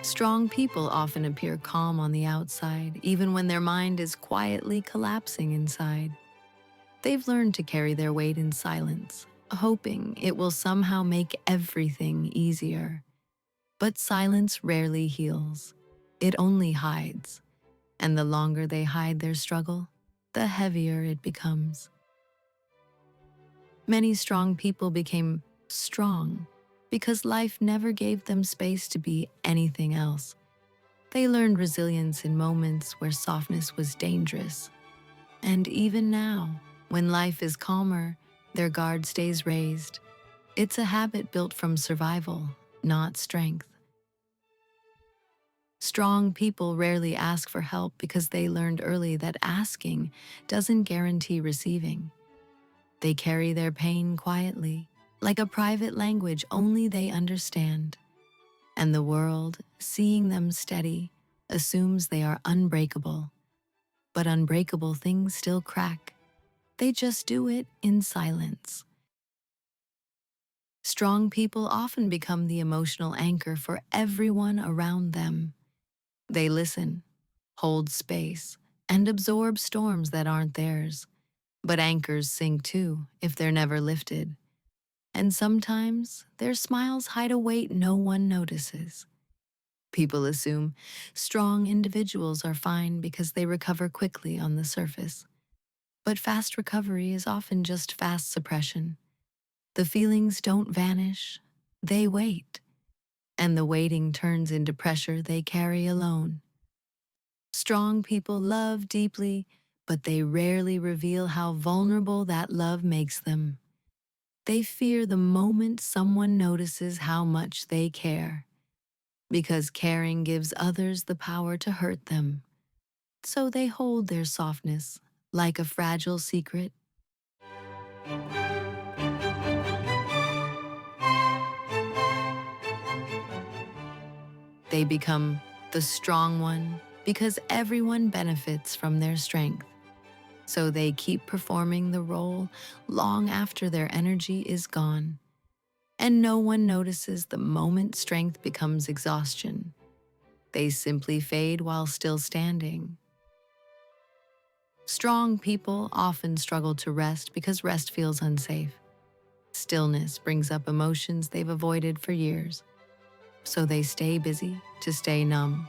Strong people often appear calm on the outside, even when their mind is quietly collapsing inside. They've learned to carry their weight in silence, hoping it will somehow make everything easier. But silence rarely heals. It only hides. And the longer they hide their struggle, the heavier it becomes. Many strong people became strong because life never gave them space to be anything else. They learned resilience in moments where softness was dangerous. And even now, when life is calmer, their guard stays raised. It's a habit built from survival, not strength. Strong people rarely ask for help because they learned early that asking doesn't guarantee receiving. They carry their pain quietly, like a private language only they understand. And the world, seeing them steady, assumes they are unbreakable. But unbreakable things still crack. They just do it in silence. Strong people often become the emotional anchor for everyone around them. They listen, hold space, and absorb storms that aren't theirs. But anchors sink too if they're never lifted. And sometimes their smiles hide a weight no one notices. People assume strong individuals are fine because they recover quickly on the surface. But fast recovery is often just fast suppression. The feelings don't vanish, they wait. And the waiting turns into pressure they carry alone. Strong people love deeply, but they rarely reveal how vulnerable that love makes them. They fear the moment someone notices how much they care, because caring gives others the power to hurt them. So they hold their softness like a fragile secret. They become the strong one because everyone benefits from their strength. So they keep performing the role long after their energy is gone. And no one notices the moment strength becomes exhaustion. They simply fade while still standing. Strong people often struggle to rest because rest feels unsafe. Stillness brings up emotions they've avoided for years. So they stay busy to stay numb.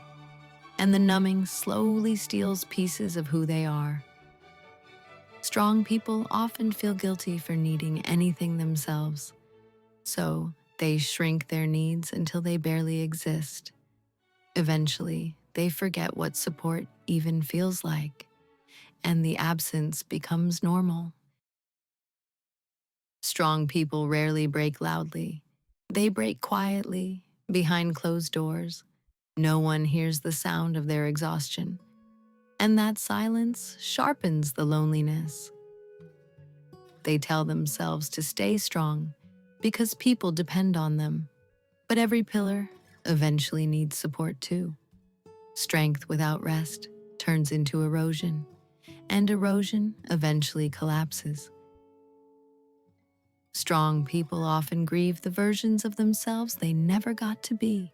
And the numbing slowly steals pieces of who they are. Strong people often feel guilty for needing anything themselves. So they shrink their needs until they barely exist. Eventually, they forget what support even feels like, and the absence becomes normal. Strong people rarely break loudly. They break quietly, behind closed doors. No one hears the sound of their exhaustion, and that silence sharpens the loneliness. They tell themselves to stay strong because people depend on them. But every pillar eventually needs support too. Strength without rest turns into erosion, and erosion eventually collapses. Strong people often grieve the versions of themselves they never got to be.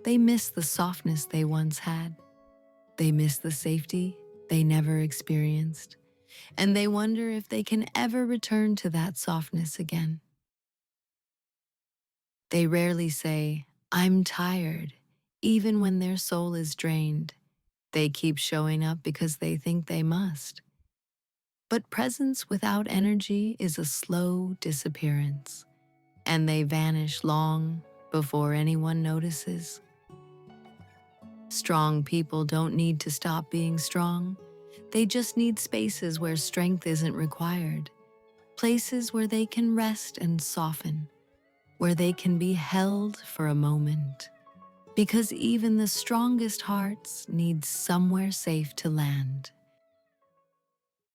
They miss the softness they once had. They miss the safety they never experienced. And they wonder if they can ever return to that softness again. They rarely say, "I'm tired," even when their soul is drained. They keep showing up because they think they must. But presence without energy is a slow disappearance, and they vanish long before anyone notices. Strong people don't need to stop being strong. They just need spaces where strength isn't required, places where they can rest and soften, where they can be held for a moment. Because even the strongest hearts need somewhere safe to land.